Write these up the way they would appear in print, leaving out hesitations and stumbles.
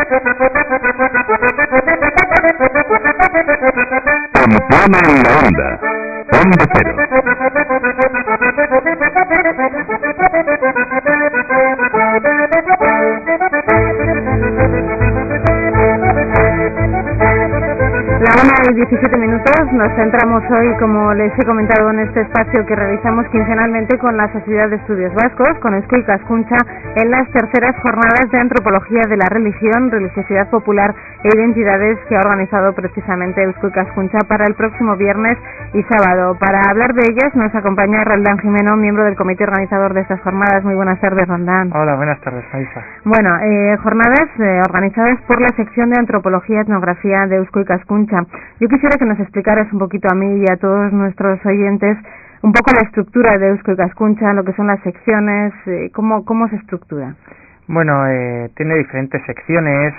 Pamplona en la onda. Onda Cero. La 1:17, nos centramos hoy, como les he comentado, en este espacio que realizamos quincenalmente con la Sociedad de Estudios Vascos, con Eusko Ikaskuntza, en las terceras jornadas de Antropología de la Religión, Religiosidad Popular e Identidades que ha organizado precisamente Eusko Ikaskuntza para el próximo viernes y sábado. Para hablar de ellas nos acompaña Roldán Jimeno, miembro del comité organizador de estas jornadas. Muy buenas tardes, Roldán. Hola, buenas tardes, Maisa. Bueno, jornadas organizadas por la sección de Antropología y Etnografía de Eusko Ikaskuntza. Yo quisiera que nos explicaras un poquito a mí y a todos nuestros oyentes un poco la estructura de Eusko Ikaskuntza, lo que son las secciones, cómo se estructura. Bueno, tiene diferentes secciones,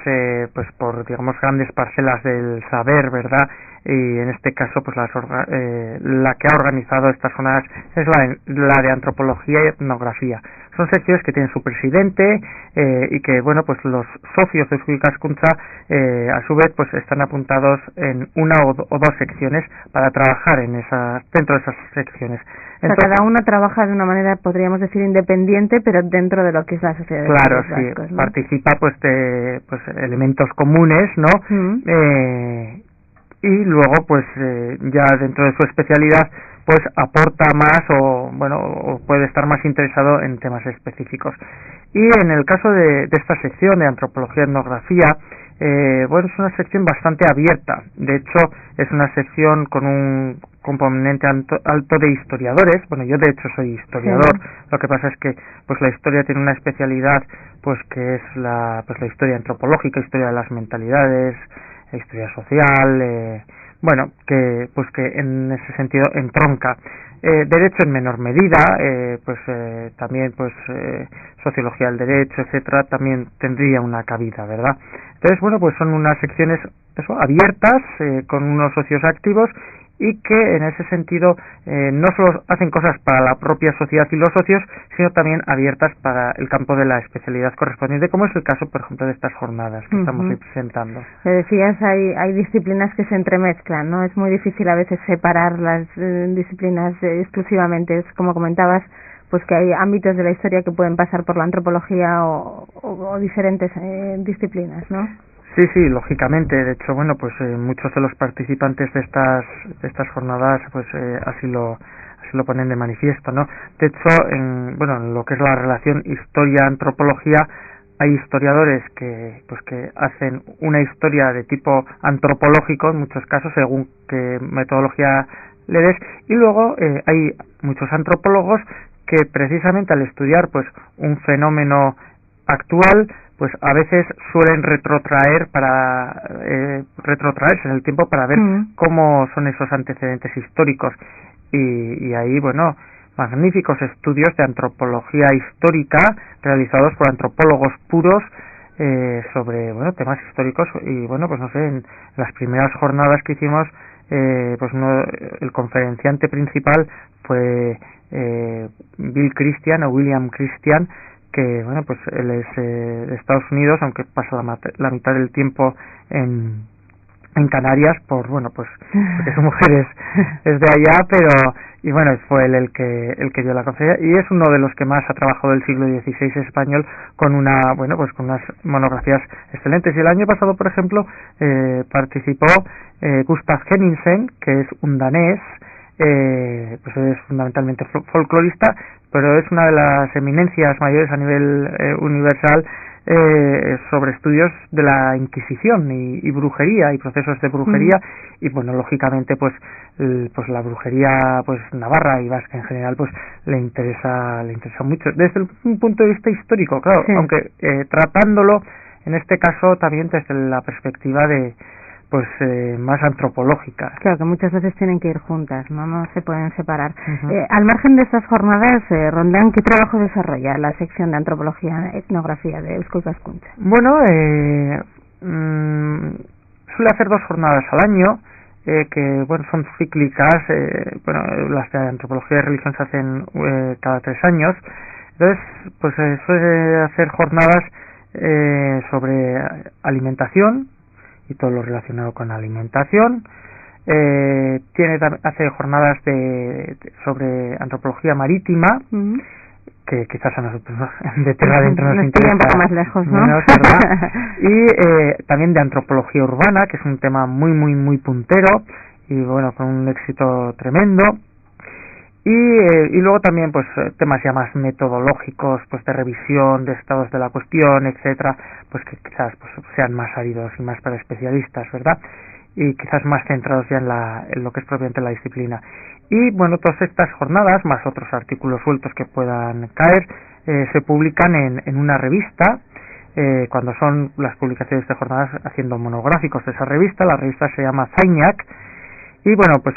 pues por, digamos, grandes parcelas del saber, ¿verdad? Y en este caso, pues la que ha organizado estas jornadas es la de Antropología y Etnografía. Son secciones que tienen su presidente y que, bueno, pues los socios de Eusko Ikaskuntza, a su vez, pues están apuntados en una o dos secciones para trabajar dentro de esas secciones. Entonces, cada una trabaja de una manera, podríamos decir, independiente, pero dentro de lo que es la sociedad. Claro, de sí, vascos, ¿no? participa pues de elementos comunes, ¿no? Mm. Y luego pues ya dentro de su especialidad pues aporta más o puede estar más interesado en temas específicos. Y en el caso de esta sección de Antropología y Etnografía, bueno, es una sección bastante abierta. De hecho, es una sección con un componente alto de historiadores. Bueno, yo de hecho soy historiador. Sí. Lo que pasa es que pues la historia tiene una especialidad pues que es la historia antropológica, historia de las mentalidades, historia social, bueno, que en ese sentido entronca. Derecho en menor medida, también sociología del derecho, etcétera, también tendría una cabida, ¿verdad? Entonces, bueno, pues son unas secciones abiertas, con unos socios activos y que en ese sentido no solo hacen cosas para la propia sociedad y los socios, sino también abiertas para el campo de la especialidad correspondiente, como es el caso, por ejemplo, de estas jornadas que estamos hoy presentando. Me decías, hay disciplinas que se entremezclan, ¿no? Es muy difícil a veces separar las disciplinas exclusivamente, es como comentabas, pues que hay ámbitos de la historia que pueden pasar por la antropología o diferentes disciplinas, ¿no? Sí, lógicamente. De hecho, bueno, pues muchos de los participantes de estas jornadas, pues así lo ponen de manifiesto, ¿no? De hecho, en lo que es la relación historia-antropología, hay historiadores que hacen una historia de tipo antropológico, en muchos casos, según qué metodología le des, y luego hay muchos antropólogos que precisamente al estudiar pues un fenómeno actual, pues a veces suelen retrotraerse en el tiempo para ver cómo son esos antecedentes históricos y ahí, bueno, magníficos estudios de antropología histórica realizados por antropólogos puros sobre, bueno, temas históricos. Y bueno, pues no sé, en las primeras jornadas que hicimos, el conferenciante principal fue William Christian, que bueno, pues él es de Estados Unidos, aunque pasa la mitad del tiempo en Canarias porque su mujer es de allá, y bueno, fue él el que dio la conferencia, y es uno de los que más ha trabajado del siglo XVI español con con unas monografías excelentes. Y el año pasado, por ejemplo, participó Gustav Henningsen, que es un danés, pues es fundamentalmente folclorista, pero es una de las eminencias mayores a nivel universal sobre estudios de la Inquisición y brujería y procesos de brujería. Y bueno, lógicamente pues la brujería pues navarra y vasca en general pues le interesa mucho desde un punto de vista histórico, claro, sí. Aunque tratándolo en este caso también desde la perspectiva de más antropológica. Claro, que muchas veces tienen que ir juntas, no se pueden separar. Al margen de estas jornadas, Roldán, ¿qué trabajo desarrolla la sección de Antropología y Etnografía de Eusko Ikaskuntza? Bueno, suele hacer 2 jornadas al año, que bueno, son cíclicas. Las de Antropología y Religión se hacen cada 3 años. Entonces, pues suele hacer jornadas sobre alimentación y todo lo relacionado con alimentación. Hace jornadas sobre antropología marítima, que quizás a nosotros de tierra adentro nos interesa un poco más lejos, ¿no? Menos, ¿verdad? Y también de antropología urbana, que es un tema muy puntero y bueno, con un éxito tremendo. Y luego también pues temas ya más metodológicos, pues de revisión de estados de la cuestión, etcétera, pues que quizás pues sean más áridos y más para especialistas, ¿verdad? Y quizás más centrados ya en lo que es propiamente la disciplina. Y bueno, todas estas jornadas, más otros artículos sueltos que puedan caer, se publican en una revista, cuando son las publicaciones de jornadas haciendo monográficos de esa revista. La revista se llama Zainak. Y bueno, pues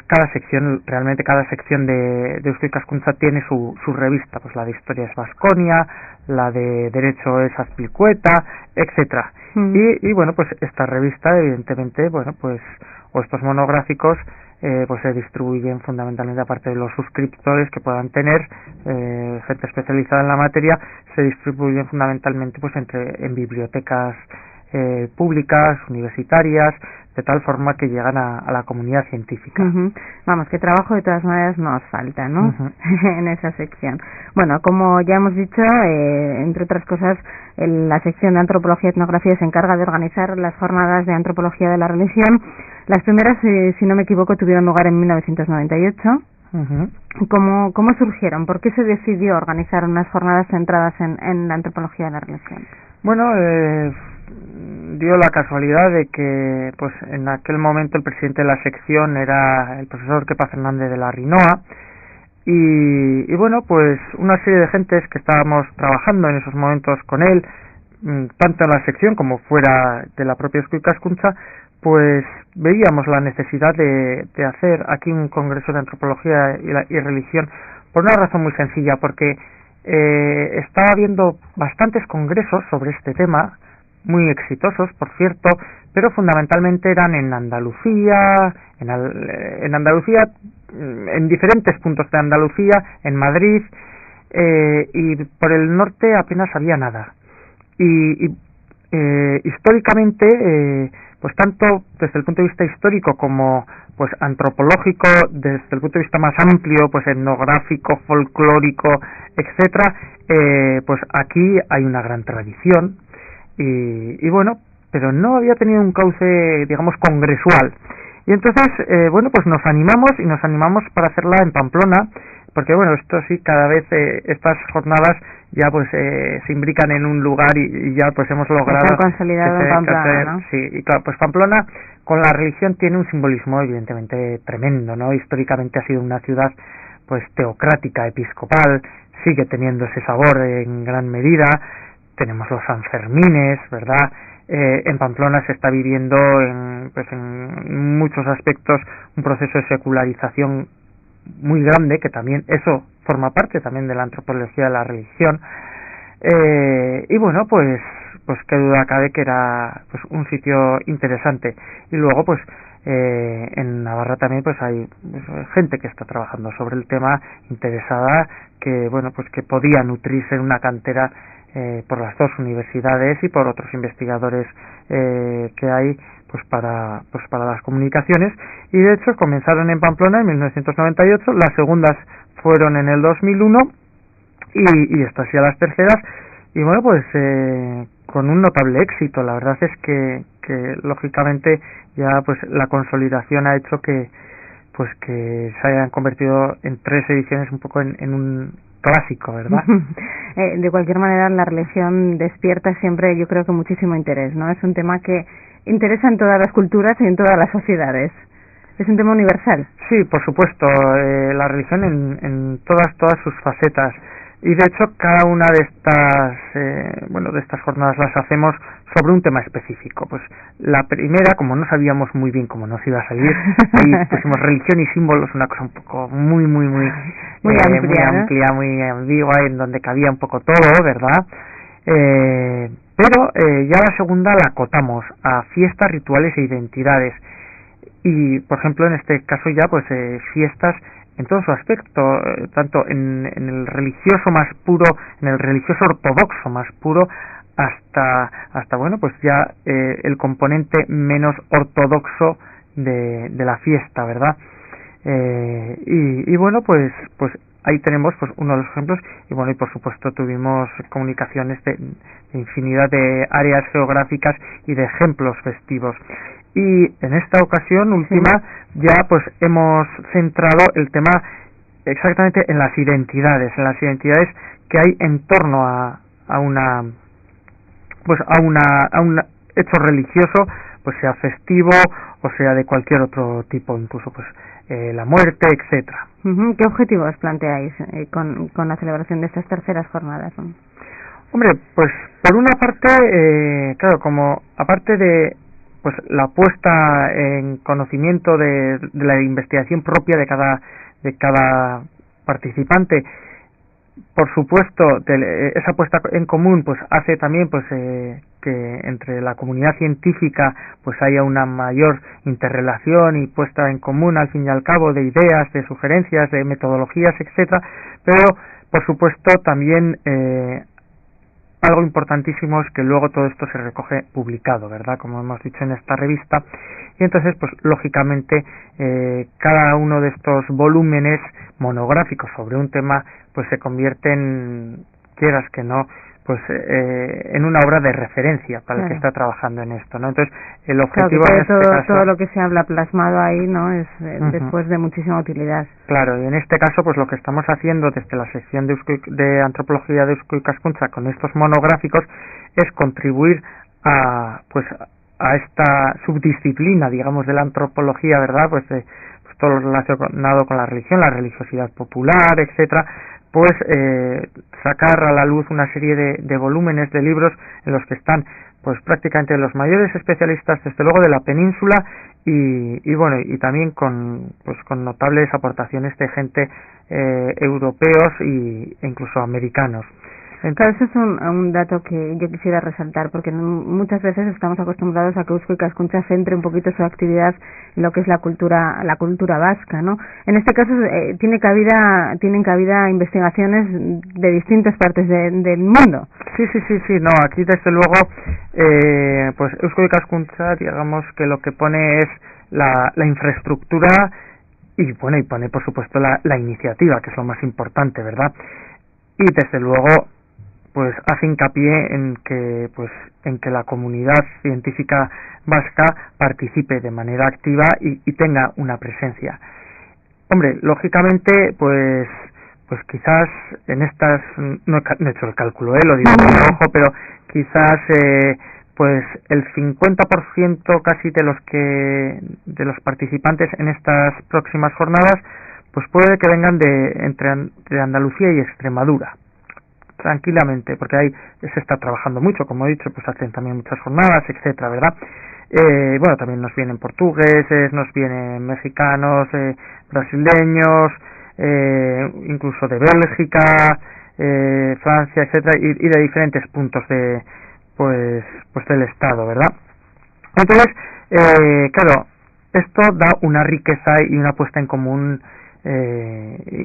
realmente cada sección de Eusko Ikaskuntza tiene su revista, pues la de Historia es Baskonia, la de Derecho es Azpilicueta, etcétera. Y bueno, pues esta revista, evidentemente, bueno, pues, o estos monográficos, pues se distribuyen fundamentalmente, aparte de los suscriptores que puedan tener, gente especializada en la materia, se distribuyen fundamentalmente pues en bibliotecas públicas, universitarias, de tal forma que llegan a la comunidad científica. Vamos, que trabajo de todas maneras nos falta, ¿no? En esa sección. Bueno, como ya hemos dicho, entre otras cosas, la sección de Antropología y Etnografía se encarga de organizar las jornadas de Antropología de la Religión. Las primeras, si no me equivoco, tuvieron lugar en 1998. ¿Cómo surgieron? ¿Por qué se decidió organizar unas jornadas centradas en la Antropología de la Religión? Bueno, dio la casualidad de que pues en aquel momento el presidente de la sección era el profesor Kepa Fernández de la Rinoa y bueno, pues una serie de gentes que estábamos trabajando en esos momentos con él, tanto en la sección como fuera de la propia Eusko Ikaskuntza, pues veíamos la necesidad de hacer aquí un congreso de antropología y religión por una razón muy sencilla, porque estaba habiendo bastantes congresos sobre este tema, muy exitosos, por cierto, pero fundamentalmente eran en Andalucía, en diferentes puntos de Andalucía, en Madrid, y por el norte apenas había nada. Y históricamente, pues tanto desde el punto de vista histórico como pues antropológico, desde el punto de vista más amplio, pues etnográfico, folclórico, etcétera, pues aquí hay una gran tradición. Y bueno, pero no había tenido un cauce, digamos, congresual. Y entonces, bueno, pues nos animamos para hacerla en Pamplona, porque bueno, esto sí, cada vez estas jornadas ya pues se imbrican en un lugar y ya pues hemos logrado... Está consolidado en Pamplona, ¿no? Sí, y claro, pues Pamplona con la religión tiene un simbolismo evidentemente tremendo, ¿no? Históricamente ha sido una ciudad pues teocrática, episcopal, sigue teniendo ese sabor en gran medida. Tenemos los Sanfermines, ¿verdad? En Pamplona se está viviendo en muchos aspectos un proceso de secularización muy grande, que también eso forma parte también de la antropología de la religión. Y bueno, pues qué duda cabe que era pues un sitio interesante. Y luego pues en Navarra también pues hay gente que está trabajando sobre el tema, interesada, que bueno, pues que podía nutrirse en una cantera por las dos universidades y por otros investigadores que hay pues para las comunicaciones. Y de hecho comenzaron en Pamplona en 1998, las segundas fueron en el 2001 y estas ya las terceras, y bueno, pues con un notable éxito. La verdad es que lógicamente ya pues la consolidación ha hecho que se hayan convertido en 3 ediciones un poco en un clásico, ¿verdad? De cualquier manera, la religión despierta siempre, yo creo que muchísimo interés, ¿no? Es un tema que interesa en todas las culturas y en todas las sociedades. Es un tema universal. Sí, por supuesto, la religión en todas sus facetas. Y de hecho, cada una de estas jornadas las hacemos sobre un tema específico. Pues la primera, como no sabíamos muy bien cómo nos iba a salir, ahí pusimos religión y símbolos, una cosa un poco muy amplia, muy ambigua, en donde cabía un poco todo, ¿verdad? Pero ya la segunda la acotamos a fiestas, rituales e identidades. Y, por ejemplo, en este caso ya, pues fiestas en todo su aspecto, tanto en el religioso más puro, en el religioso ortodoxo más puro, hasta bueno, pues ya el componente menos ortodoxo de la fiesta, ¿verdad? Y bueno, pues ahí tenemos pues uno de los ejemplos. Y bueno, y por supuesto tuvimos comunicaciones de infinidad de áreas geográficas y de ejemplos festivos. Y en esta ocasión última ya pues hemos centrado el tema exactamente en las identidades que hay en torno a un hecho religioso, pues sea festivo o sea de cualquier otro tipo, incluso pues la muerte, etcétera. ¿Qué objetivos planteáis con la celebración de estas terceras jornadas? Hombre, pues por una parte, claro, como aparte de pues la puesta en conocimiento de la investigación propia de cada participante, por supuesto esa puesta en común pues hace también pues que entre la comunidad científica pues haya una mayor interrelación y puesta en común al fin y al cabo de ideas, de sugerencias, de metodologías, etcétera. Pero por supuesto también algo importantísimo es que luego todo esto se recoge publicado, ¿verdad? Como hemos dicho en esta revista. Y entonces, pues lógicamente, cada uno de estos volúmenes monográficos sobre un tema, pues se convierten, quieras que no, pues en una obra de referencia para el que está trabajando en esto, ¿no? Entonces, el objetivo en este caso, todo lo que se habla plasmado ahí, ¿no? Es después de muchísima utilidad. Claro, y en este caso, pues lo que estamos haciendo desde la sección de antropología de Eusko Ikaskuntza con estos monográficos es contribuir a esta subdisciplina, digamos, de la antropología, ¿verdad? Pues todo lo relacionado con la religión, la religiosidad popular, etcétera, pues sacar a la luz una serie de volúmenes de libros en los que están pues prácticamente los mayores especialistas desde luego de la península y bueno, y también con notables aportaciones de gente europeos e incluso americanos. Claro, eso es un dato que yo quisiera resaltar, porque muchas veces estamos acostumbrados a que Eusko Ikaskuntza centre un poquito su actividad en lo que es la cultura vasca, ¿no? En este caso tienen cabida investigaciones de distintas partes del mundo. Sí, no, aquí desde luego pues Eusko Ikaskuntza, digamos que lo que pone es la infraestructura y bueno, y pone por supuesto la iniciativa, que es lo más importante, ¿verdad? Y desde luego pues hace hincapié en que la comunidad científica vasca participe de manera activa y tenga una presencia. Hombre, lógicamente, pues quizás en estas, no he hecho el cálculo, lo digo con ojo, pero quizás pues el 50% casi de los participantes en estas próximas jornadas, pues puede que vengan entre Andalucía y Extremadura. Tranquilamente, porque ahí se está trabajando mucho, como he dicho, pues hacen también muchas jornadas, etcétera, ¿verdad? Bueno, también nos vienen portugueses, nos vienen mexicanos, brasileños, incluso de Bélgica, Francia, etcétera, y de diferentes puntos pues del estado, ¿verdad? Entonces, claro, esto da una riqueza y una puesta en común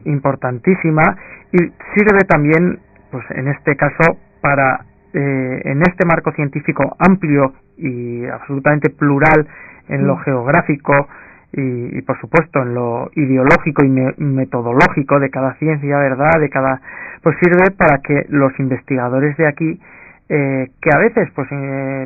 importantísima y sirve también, pues en este caso, para en este marco científico amplio y absolutamente plural en lo geográfico y por supuesto en lo ideológico y metodológico de cada ciencia, ¿verdad? Pues sirve para que los investigadores de aquí que a veces pues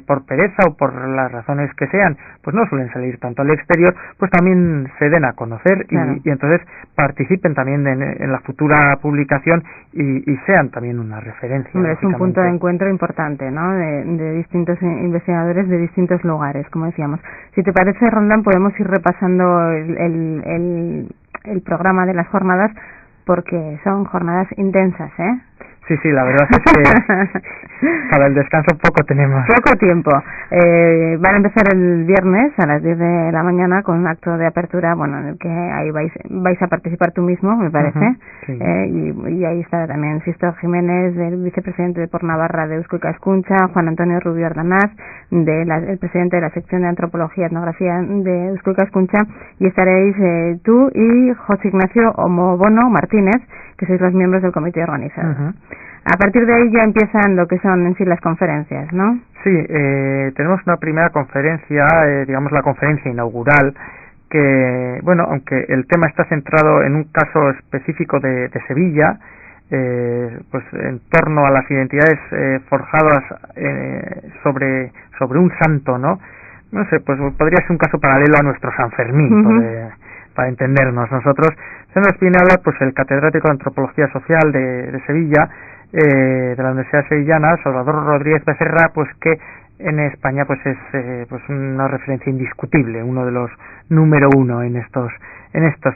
por pereza o por las razones que sean pues no suelen salir tanto al exterior, pues también se den a conocer. Claro. y entonces participen también en la futura publicación y sean también una referencia. Hombre, es un punto de encuentro importante, ¿no? De distintos investigadores de distintos lugares, como decíamos. Si te parece, Rondán, podemos ir repasando el programa de las jornadas, porque son jornadas intensas, ¿eh? Sí, la verdad es que para el descanso poco tenemos. Poco tiempo. Van a empezar el viernes a las 10 de la mañana con un acto de apertura, bueno, en el que ahí vais a participar tú mismo, me parece. Sí. Y ahí está también Sisto Jiménez, el vicepresidente por Navarra de Eusko Ikaskuntza, Juan Antonio Rubio Ardanaz, el presidente de la sección de Antropología y Etnografía de Eusko Ikaskuntza, y estaréis tú y José Ignacio Omobono Martínez, que sois los miembros del comité organizador. A partir de ahí ya empiezan lo que son en sí las conferencias, ¿no? Sí, tenemos una primera conferencia, digamos la conferencia inaugural, que, bueno, aunque el tema está centrado en un caso específico de Sevilla, pues en torno a las identidades forjadas sobre un santo, ¿no? No sé, pues podría ser un caso paralelo a nuestro San Fermín, para entendernos nosotros. Se nos viene a hablar pues el catedrático de Antropología Social de Sevilla, de la Universidad Sevillana, Salvador Rodríguez Becerra, pues que en España pues es pues una referencia indiscutible, uno de los número uno en estos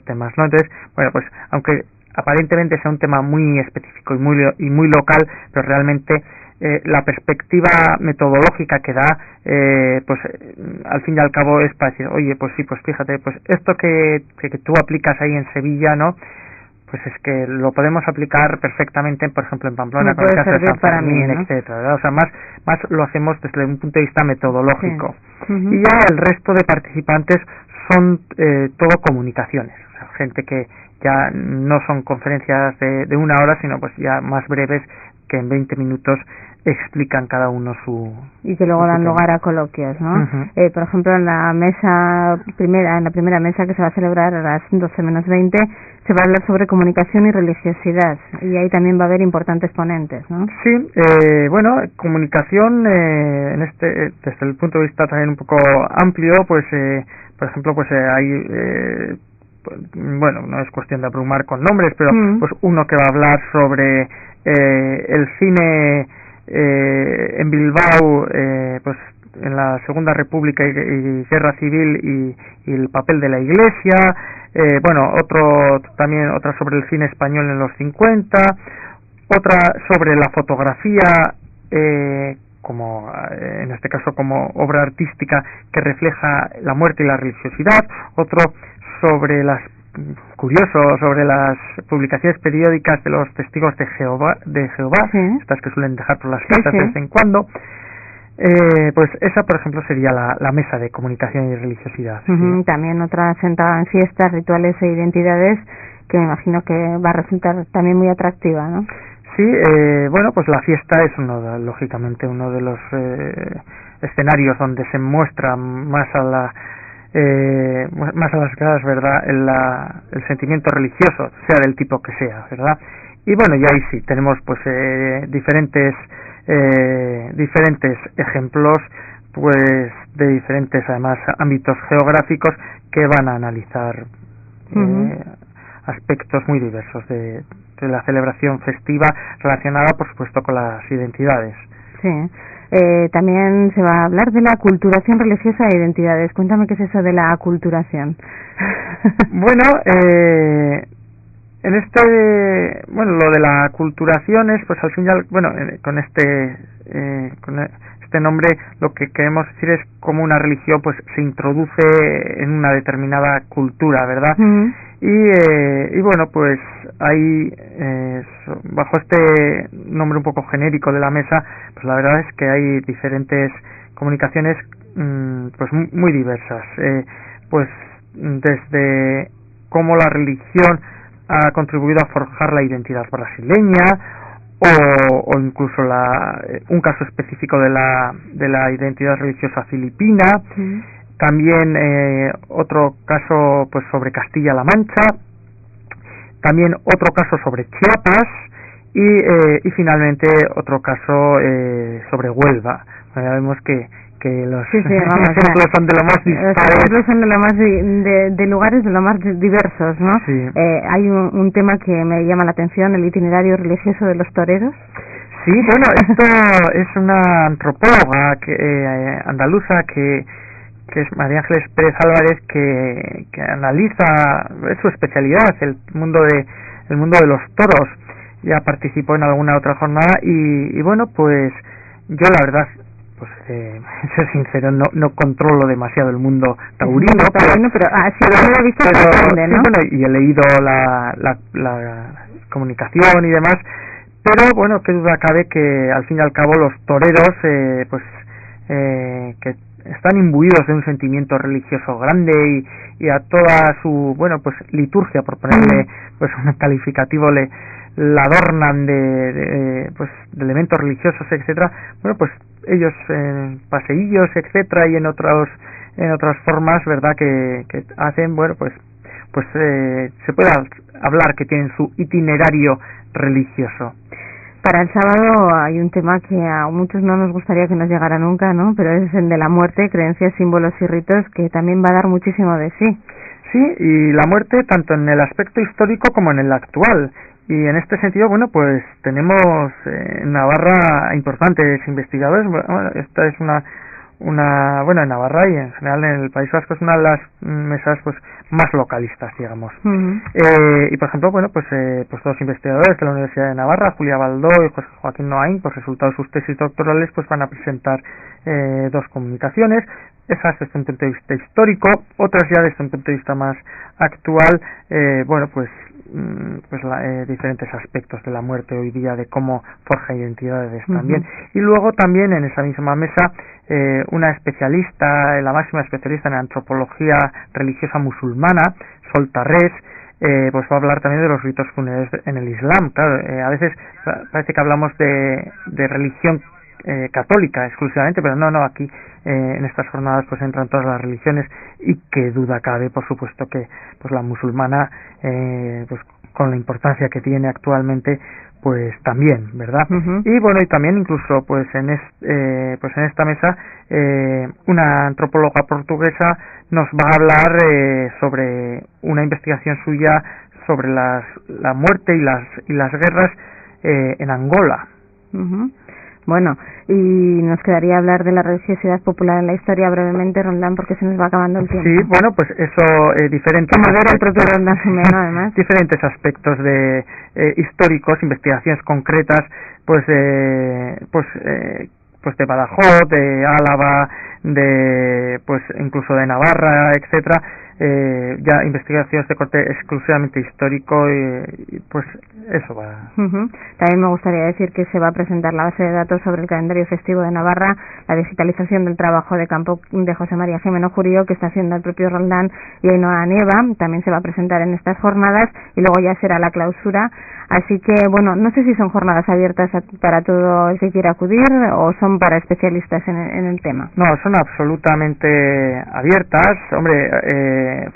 temas, ¿no? Entonces, bueno, pues aunque aparentemente sea un tema muy específico y muy local, pero realmente la perspectiva metodológica que da, pues al fin y al cabo es para decir, oye, pues sí, pues fíjate, pues esto que tú aplicas ahí en Sevilla, ¿no? Pues es que lo podemos aplicar perfectamente, por ejemplo, en Pamplona, con el caso de San Fermín, ¿no? Etcétera, ¿verdad? O sea, más lo hacemos desde un punto de vista metodológico. Sí. Y ya el resto de participantes son todo comunicaciones, o sea, gente que ya no son conferencias de una hora, sino pues ya más breves, que en 20 minutos explican cada uno su... Y que luego dan lugar a coloquios, ¿no? Por ejemplo, en la primera mesa que se va a celebrar a las 12 menos 20, se va a hablar sobre comunicación y religiosidad, y ahí también va a haber importantes ponentes, ¿no? Sí, bueno, comunicación, desde el punto de vista también un poco amplio, pues, por ejemplo, pues hay... bueno, no es cuestión de abrumar con nombres, pero pues uno que va a hablar sobre el cine en Bilbao, pues en la Segunda República y Guerra Civil y el papel de la Iglesia, bueno, otra sobre el cine español en los 50, otra sobre la fotografía, como en este caso como obra artística que refleja la muerte y la religiosidad, otro sobre las publicaciones periódicas de los testigos de Jehová, sí, estas que suelen dejar por las casas de vez en cuando. Pues esa, por ejemplo, sería la mesa de comunicación y religiosidad. Sí. También otra sentada en fiestas, rituales e identidades, que me imagino que va a resultar también muy atractiva, ¿no? Sí, bueno, pues la fiesta es lógicamente uno de los escenarios donde se muestra más a las claras, ¿verdad?, el sentimiento religioso, sea del tipo que sea, ¿verdad? Y bueno, y ahí sí tenemos pues diferentes ejemplos, pues de diferentes además ámbitos geográficos que van a analizar aspectos muy diversos de la celebración festiva relacionada, por supuesto, con las identidades. Sí. También se va a hablar de la aculturación religiosa e identidades. Cuéntame qué es eso de la aculturación. Bueno, lo de la aculturación es, pues al final, bueno, con este nombre lo que queremos decir es cómo una religión pues se introduce en una determinada cultura, ¿verdad? Y bueno, pues ahí bajo este nombre un poco genérico de la mesa, pues la verdad es que hay diferentes comunicaciones pues muy diversas, pues desde cómo la religión ha contribuido a forjar la identidad brasileña, o incluso un caso específico de la identidad religiosa filipina. También otro caso pues sobre Castilla-La Mancha, también otro caso sobre Chiapas y finalmente otro caso sobre Huelva. Ya vemos que los ejemplos son de lo más dispares. Son de lugares de lo más diversos, ¿no? Sí. Hay un tema que me llama la atención, el itinerario religioso de los toreros. Sí, bueno, esto es una antropóloga andaluza que es María Ángeles Pérez Álvarez, que analiza, es su especialidad, el mundo de los toros. Ya participó en alguna otra jornada y bueno, pues yo la verdad, pues ser sincero, no controlo demasiado el mundo taurino, pero así lo he visto, sorprende, ¿no? Sí, bueno, y he leído la comunicación y demás, pero bueno, qué duda cabe que al fin y al cabo los toreros que están imbuidos de un sentimiento religioso grande y a toda su, bueno, pues liturgia, por ponerle pues un calificativo, le la adornan de elementos religiosos, etcétera. Bueno, pues ellos en paseillos, etcétera, y en otras formas, verdad, que hacen, bueno, pues se puede hablar que tienen su itinerario religioso. Para el sábado hay un tema que a muchos no nos gustaría que nos llegara nunca, ¿no? Pero es el de la muerte, creencias, símbolos y ritos, que también va a dar muchísimo de sí. Sí, y la muerte tanto en el aspecto histórico como en el actual. Y en este sentido, bueno, pues tenemos en Navarra importantes investigadores. Bueno, esta es una bueno, en Navarra y en general en el País Vasco es una de las mesas pues más localistas, digamos. Uh-huh. Y por ejemplo, bueno, pues dos investigadores de la Universidad de Navarra, Julia Baldó y José Joaquín Noain, pues resultados de sus tesis doctorales, pues van a presentar dos comunicaciones, esas desde un punto de vista histórico, otras ya desde un punto de vista más actual, bueno, pues diferentes aspectos de la muerte hoy día, de cómo forja identidades también. Y luego también en esa misma mesa una especialista, la máxima especialista en antropología religiosa musulmana, Sol Tarrés, pues va a hablar también de los ritos funerarios en el Islam. Claro, a veces parece que hablamos de religión católica exclusivamente, pero no, aquí en estas jornadas pues entran todas las religiones, y qué duda cabe, por supuesto, que pues la musulmana pues con la importancia que tiene actualmente, pues también, ¿verdad? Uh-huh. Y bueno, y también incluso pues en esta mesa una antropóloga portuguesa nos va a hablar sobre una investigación suya sobre la muerte y las guerras en Angola. Uh-huh. Bueno, y nos quedaría hablar de la religiosidad popular en la historia brevemente, Roldán, porque se nos va acabando el tiempo. Sí, bueno, pues eso, diferentes... Como ver el propio Roldán Jimeno, además. Diferentes aspectos de históricos, investigaciones concretas, pues de Badajoz, de Álava, pues incluso de Navarra, etcétera, ya investigaciones de corte exclusivamente histórico, y pues eso va. Uh-huh. También me gustaría decir que se va a presentar la base de datos sobre el calendario festivo de Navarra, la digitalización del trabajo de campo de José María Jimeno Jurío, que está haciendo el propio Roldán, y Ainhoa Nieva, también se va a presentar en estas jornadas, y luego ya será la clausura. Así que, bueno, no sé si son jornadas abiertas para todo el que quiera acudir o son para especialistas en el tema. No, son absolutamente abiertas. Hombre,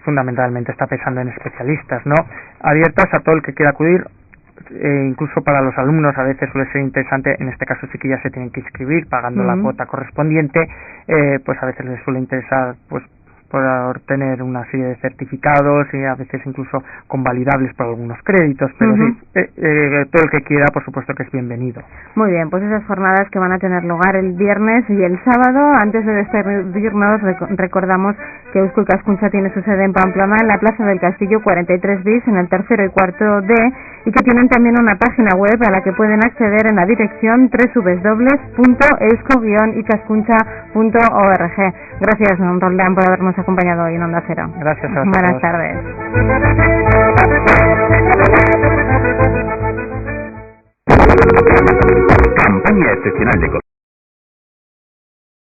fundamentalmente está pensando en especialistas, ¿no? Abiertas a todo el que quiera acudir. Incluso para los alumnos a veces suele ser interesante, en este caso sí que ya se tienen que inscribir pagando la cuota correspondiente, pues a veces les suele interesar pues por obtener una serie de certificados y a veces incluso convalidables por algunos créditos, pero sí, todo el que quiera, por supuesto que es bienvenido. Muy bien, pues esas jornadas que van a tener lugar el viernes y el sábado. Antes de despedirnos, recordamos que Eusko Ikaskuntza tiene su sede en Pamplona, en la Plaza del Castillo 43 bis, en el 3º y 4 D, y que tienen también una página web a la que pueden acceder en la dirección www.eusko-ikaskuntza.org. Gracias, don Roldán, por habernos acompañado hoy en Onda Cero. Gracias a Buenas todos. tardes. Campaña excepcional de